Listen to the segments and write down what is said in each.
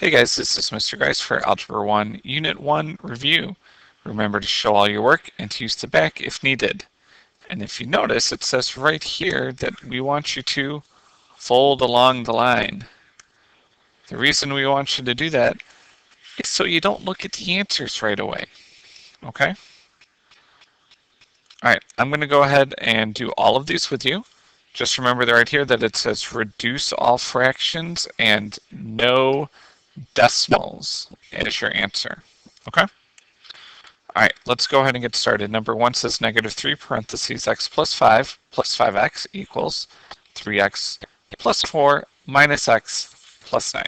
Hey guys, this is Mr. Grice for Algebra 1, Unit 1 review. Remember to show all your work and to use the back if needed. And if you notice, it says right here that we want you to fold along the line. The reason we want you to do that is so you don't look at the answers right away. Okay? Alright, I'm going to go ahead and do all of these with you. Just remember right here that it says reduce all fractions and no decimals is your answer. Okay? Alright, let's go ahead and get started. Number 1 says -3 parentheses x plus 5 plus 5x equals 3x plus 4 minus x plus 9.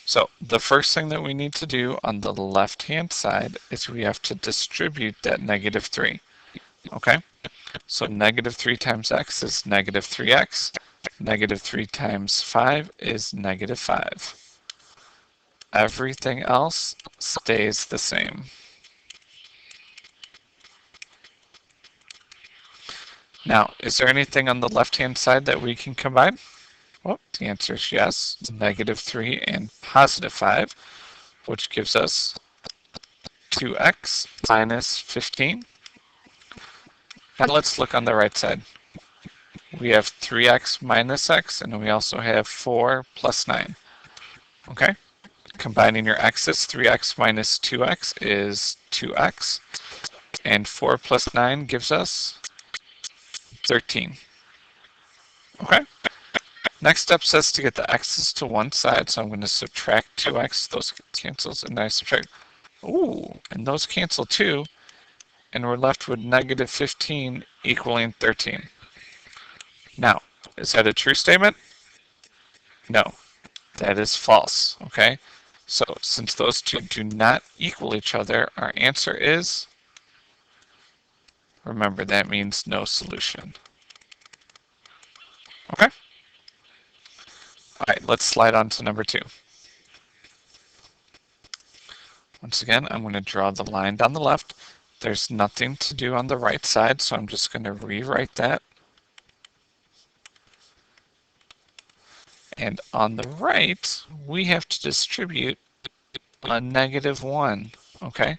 So the first thing that we need to do on the left-hand side is we have to distribute that -3. Okay? So -3 times x is -3x. -3 times 5 is -5. Everything else stays the same. Now, is there anything on the left-hand side that we can combine? Well, the answer is yes. It's -3 and +5, which gives us 2x minus 15. Now let's look on the right side. We have 3x minus x, and we also have 4 plus 9. Okay? Combining your x's, 3x minus 2x is 2x, and 4 plus 9 gives us 13. Okay? Next step says to get the x's to one side, so I'm going to subtract 2x, those cancels, and then I subtract, ooh, and those cancel too, and we're left with -15 equaling 13. Now, is that a true statement? No, that is false, okay? So since those two do not equal each other, our answer is, remember that means no solution. Okay? All right, let's slide on to number 2. Once again, I'm going to draw the line down the left. There's nothing to do on the right side, so I'm just going to rewrite that. And on the right, we have to distribute a -1, okay?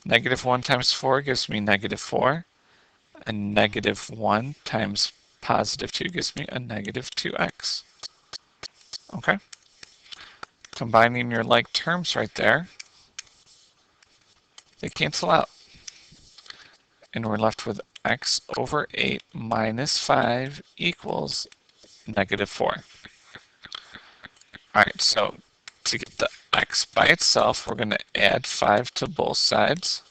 -1 times 4 gives me -4, and -1 times +2 gives me a -2x. Okay? Combining your like terms right there, they cancel out. And we're left with x over 8 minus 5 equals -4. Alright, so to get the x by itself, we're going to add 5 to both sides.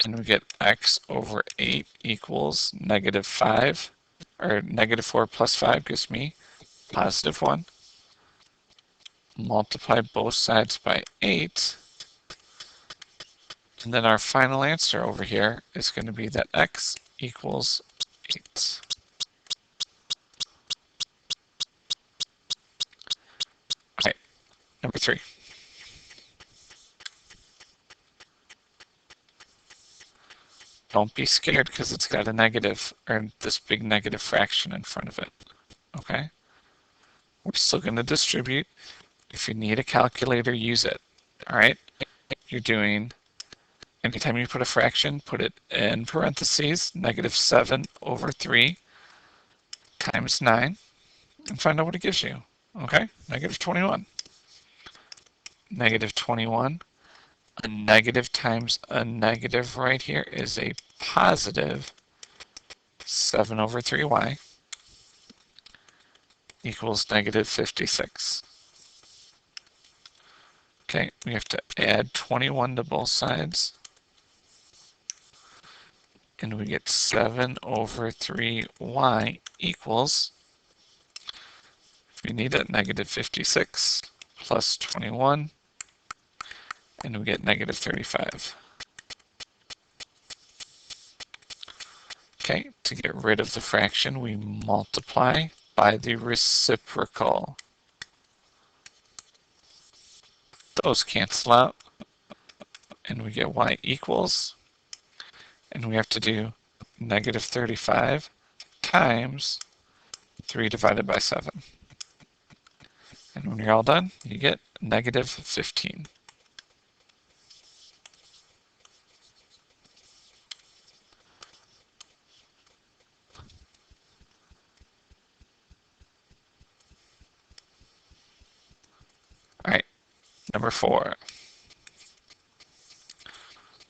And we get x over 8 equals -5, or -4 plus 5 gives me +1. Multiply both sides by 8. And then our final answer over here is going to be that x equals 8. All right, number 3. Don't be scared because it's got a negative, or this big negative fraction in front of it. Okay? We're still going to distribute. If you need a calculator, use it. All right? You're doing, anytime you put a fraction, put it in parentheses, -7 over 3 times 9, and find out what it gives you. Okay? -21. -21. A negative times a negative right here is a positive 7 over 3y equals -56. Okay, we have to add 21 to both sides. And we get 7 over 3y equals, we need it, -56 plus 21. And we get -35. Okay, to get rid of the fraction, we multiply by the reciprocal. Those cancel out, and we get y equals, and we have to do -35 times 3 divided by 7. And when you're all done, you get negative 15. All right, number 4.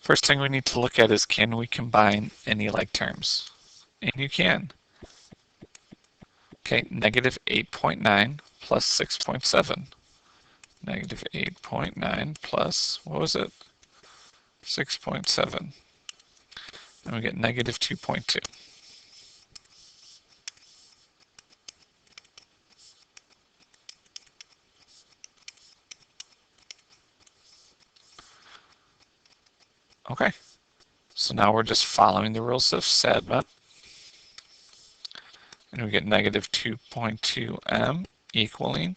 First thing we need to look at is, can we combine any like terms? And you can. Okay, negative 8.9 plus 6.7. Negative 8.9 plus, what was it? 6.7. And we get negative 2.2. Okay, so now we're just following the rules of SADMA. And we get negative 2.2m equaling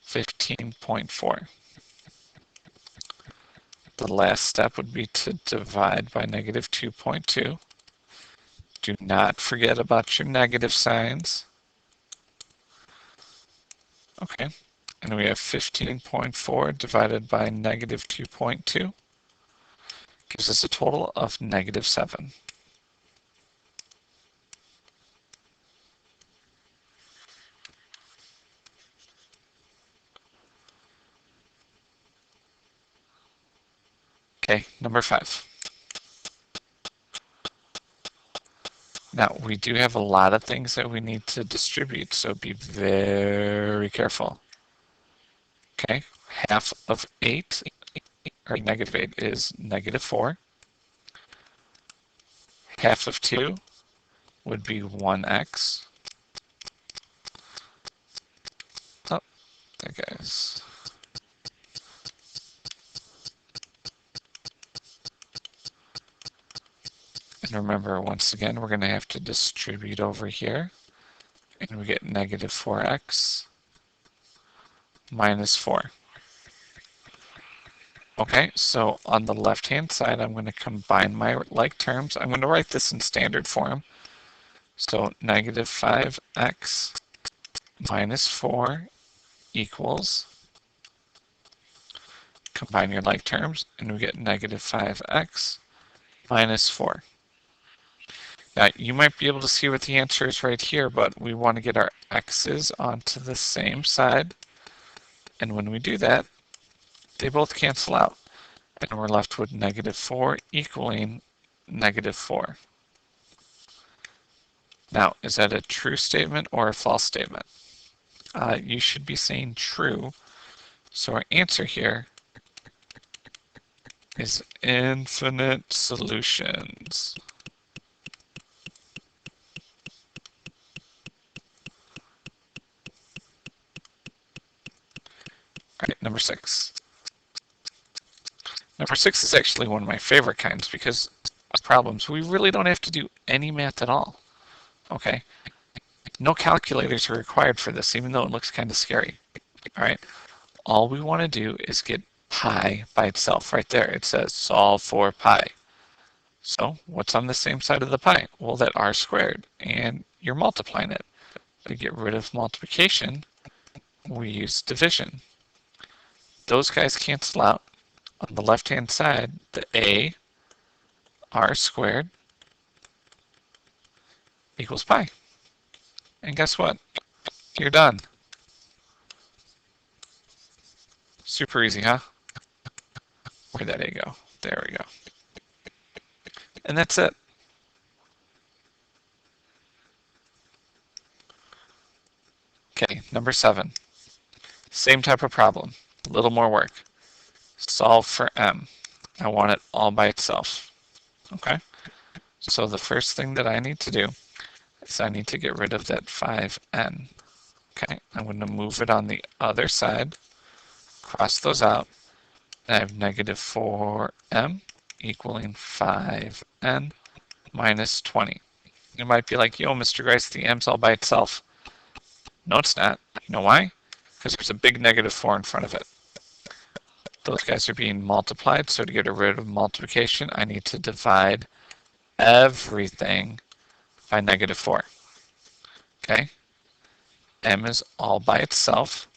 15.4. The last step would be to divide by negative 2.2. Do not forget about your negative signs. Okay, and we have 15.4 divided by negative 2.2 gives us a total of negative 7. Okay, number 5. Now, we do have a lot of things that we need to distribute, so be very careful. Okay, half of 8, or negative 8, is negative 4. Half of 2 would be 1x. Oh, there goes. And remember, once again, we're going to have to distribute over here. And we get negative 4x minus 4. Okay, so on the left-hand side, I'm going to combine my like terms. I'm going to write this in standard form. So negative 5x minus 4 equals, combine your like terms, and we get negative 5x minus 4. Now, you might be able to see what the answer is right here, but we want to get our x's onto the same side. And when we do that, they both cancel out. And we're left with negative 4 equaling negative 4. Now, is that a true statement or a false statement? You should be saying true. So our answer here is infinite solutions. All right, number 6. Number 6 is actually one of my favorite kinds because problems, we really don't have to do any math at all. Okay, no calculators are required for this, even though it looks kind of scary. All right, all we want to do is get pi by itself. Right there, it says solve for pi. So what's on the same side of the pi? Well, that r squared, and you're multiplying it. To get rid of multiplication, we use division. Those guys cancel out. On the left-hand side, the a r squared equals pi. And guess what? You're done. Super easy, huh? Where'd that a go? There we go. And that's it. Okay, number 7. Same type of problem, a little more work. Solve for m. I want it all by itself. Okay, so the first thing that I need to do is I need to get rid of that 5n. Okay, I'm going to move it on the other side, cross those out, and I have negative 4m equaling 5n minus 20. You might be like, yo, Mr. Grice, the m's all by itself. No, it's not. You know why? Because there's a big negative 4 in front of it. Those guys are being multiplied, so to get rid of multiplication, I need to divide everything by negative 4. Okay? M is all by itself.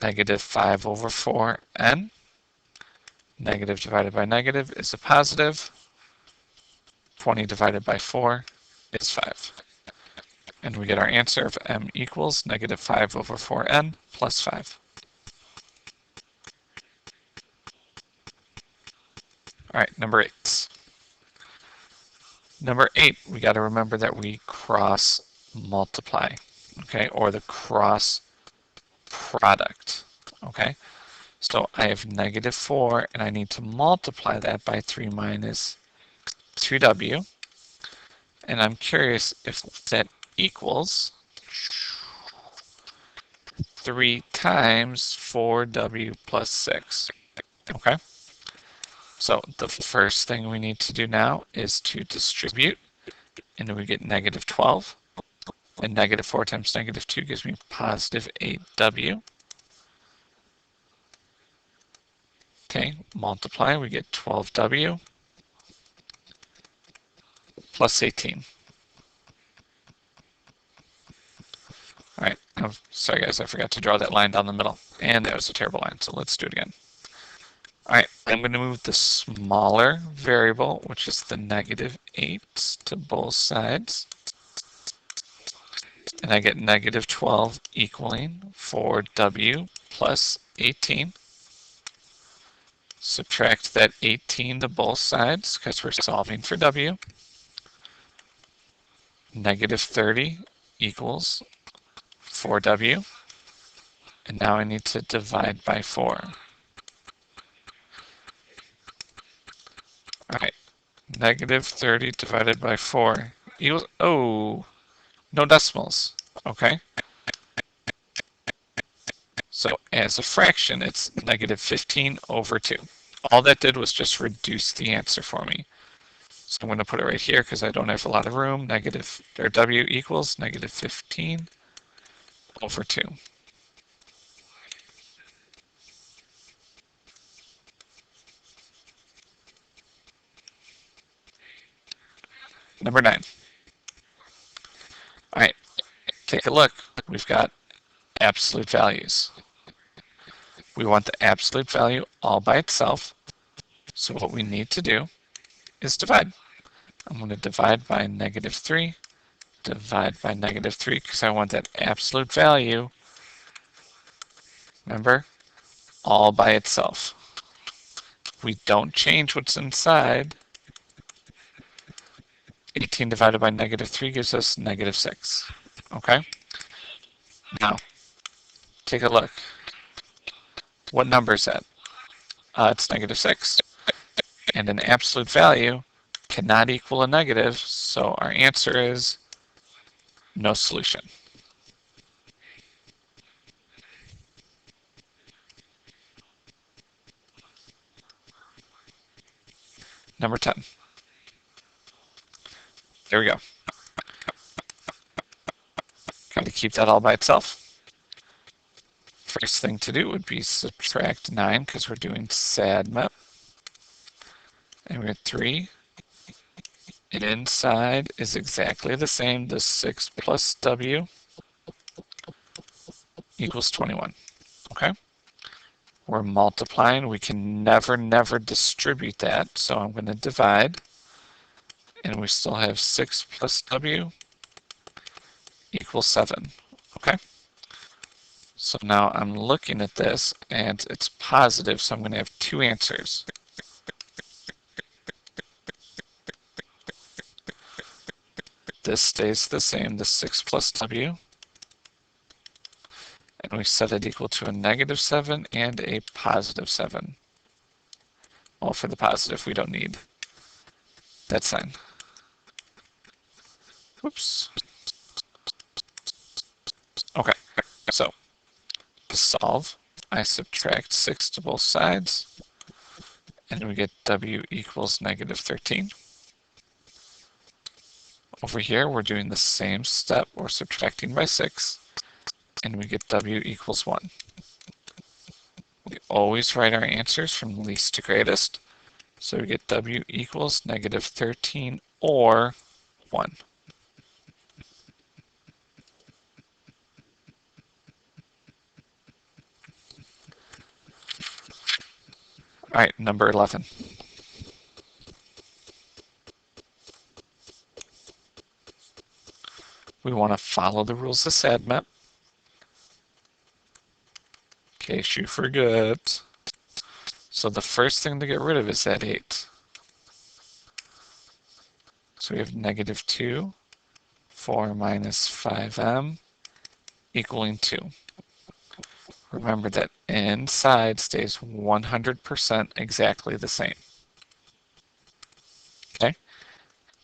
negative 5 over 4n. Negative divided by negative is a positive. 20 divided by 4 is 5. And we get our answer of m equals negative 5 over 4n plus 5. All right, number 8. Number 8, we got to remember that we cross multiply, okay, or the cross product, okay? So I have negative 4, and I need to multiply that by 3 minus 2w. And I'm curious if that equals 3 times 4w plus 6, okay? So the first thing we need to do now is to distribute, and we get negative 12. And negative 4 times negative 2 gives me positive 8w. Okay, multiply, we get 12w plus 18. All right, oh, sorry guys, I forgot to draw that line down the middle. And that was a terrible line, so let's do it again. All right, I'm going to move the smaller variable, which is the negative 8, to both sides. And I get negative 12 equaling 4w plus 18. Subtract that 18 to both sides because we're solving for w. Negative 30 equals 4w. And now I need to divide by 4. All right, negative 30 divided by 4 equals, oh, no decimals, okay? So as a fraction, it's negative 15 over 2. All that did was just reduce the answer for me. So I'm going to put it right here because I don't have a lot of room. W equals negative 15 over 2. Number 9. All right, take a look. We've got absolute values. We want the absolute value all by itself. So what we need to do is divide. I'm going to divide by negative 3, divide by negative 3, because I want that absolute value, remember, all by itself. We don't change what's inside. 18 divided by negative 3 gives us negative 6. Okay? Now, take a look. What number is that? It's negative 6. And an absolute value cannot equal a negative, so our answer is no solution. Number 10. There we go. Got to keep that all by itself. First thing to do would be subtract 9 because we're doing SADMEP. And we have 3. And inside is exactly the same. The 6 plus W equals 21. Okay? We're multiplying. We can never distribute that. So I'm going to divide. And we still have 6 plus W equals 7. Okay? So now I'm looking at this, and it's positive, so I'm going to have 2 answers. This stays the same, the 6 plus W. And we set it equal to a negative 7 and a positive 7. Well, for the positive, we don't need that sign. Oops. Okay, so to solve, I subtract 6 to both sides, and we get W equals negative 13. Over here, we're doing the same step. We're subtracting by 6, and we get W equals 1. We always write our answers from least to greatest, so we get W equals negative 13 or 1. All right, number 11. We want to follow the rules of SADMAP. In case you forget. So the first thing to get rid of is that 8. So we have negative 2, 4 minus 5m equaling 2. Remember that inside stays 100% exactly the same. Okay?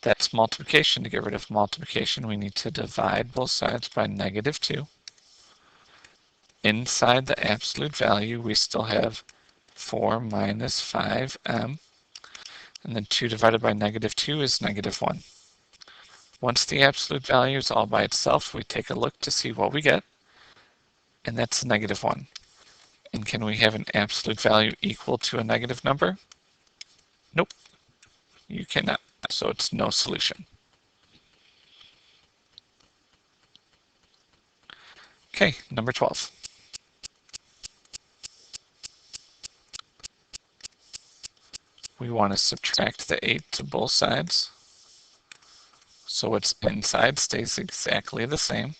That's multiplication. To get rid of multiplication, we need to divide both sides by negative 2. Inside the absolute value, we still have 4 minus 5m. And then 2 divided by negative 2 is negative 1. Once the absolute value is all by itself, we take a look to see what we get. And that's negative 1. And can we have an absolute value equal to a negative number? Nope, you cannot. So it's no solution. Okay, number 12. We want to subtract the 8 to both sides. So what's inside stays exactly the same.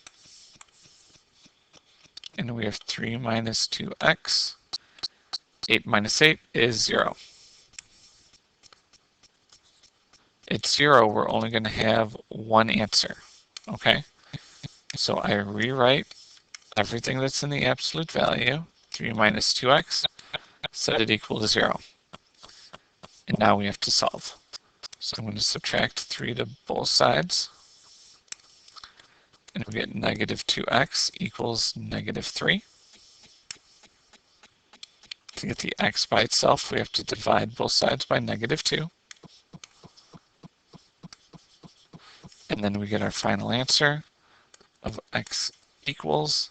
And we have 3 minus 2x. 8 minus 8 is 0. It's 0, we're only going to have one answer. Okay? So I rewrite everything that's in the absolute value. 3 minus 2x, set it equal to 0. And now we have to solve. So I'm going to subtract 3 to both sides. And we get negative 2x equals negative 3. To get the x by itself, we have to divide both sides by negative 2. And then we get our final answer of x equals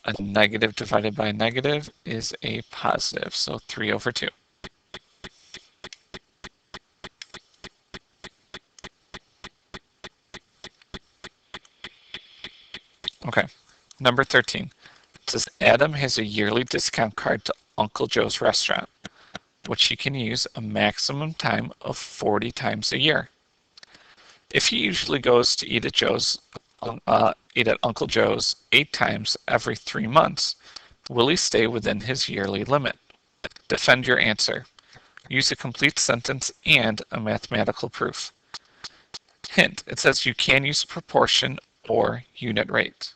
a negative divided by a negative is a positive, so 3 over 2. Okay, number 13. It says Adam has a yearly discount card to Uncle Joe's restaurant, which he can use a maximum time of 40 times a year. If he usually goes to eat at Uncle Joe's 8 times every 3 months, will he stay within his yearly limit? Defend your answer. Use a complete sentence and a mathematical proof. Hint, it says you can use proportion or unit rate.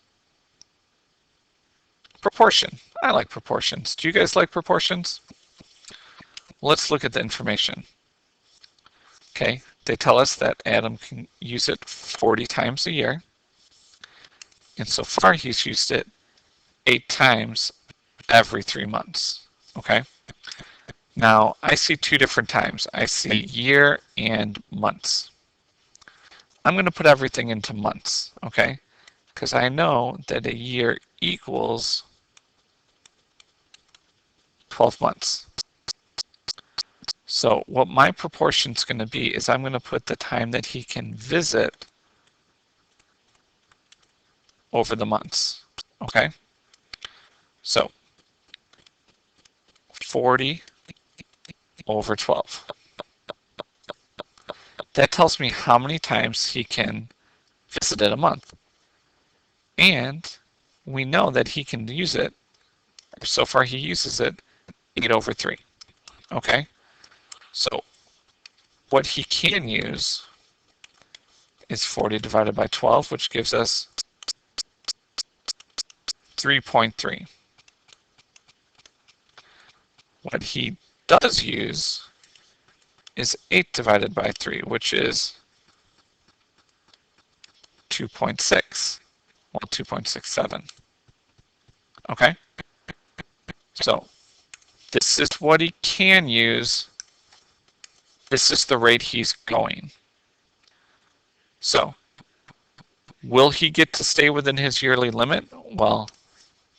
Proportion. I like proportions. Do you guys like proportions? Let's look at the information. Okay, they tell us that Adam can use it 40 times a year. And so far he's used it 8 times every 3 months. Okay? Now I see 2 different times. I see year and months. I'm going to put everything into months, okay? Because I know that a year equals 12 months. So what my proportion is going to be is I'm going to put the time that he can visit over the months, okay? So 40 over 12. That tells me how many times he can visit it a month. And we know that he can use it, so far he uses it 8 over 3. Okay? So what he can use is 40 divided by 12, which gives us 3.3. What he does use is 8 divided by 3, which is 2.6. Well, 2.67. Okay? So this is what he can use. This is the rate he's going. So will he get to stay within his yearly limit? Well,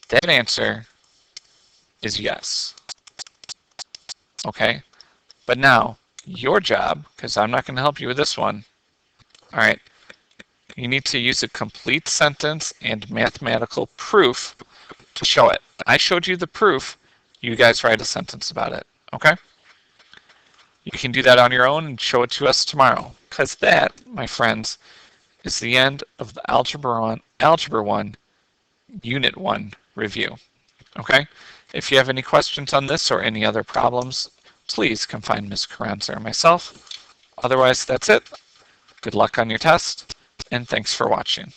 that answer is yes. Okay? But now, your job, because I'm not going to help you with this one, all right, you need to use a complete sentence and mathematical proof to show it. I showed you the proof. You guys write a sentence about it. Okay? You can do that on your own and show it to us tomorrow, because that, my friends, is the end of the Algebra 1 Unit 1 review. Okay? If you have any questions on this or any other problems, please come find Ms. Carranza or myself. Otherwise, that's it. Good luck on your test, and thanks for watching.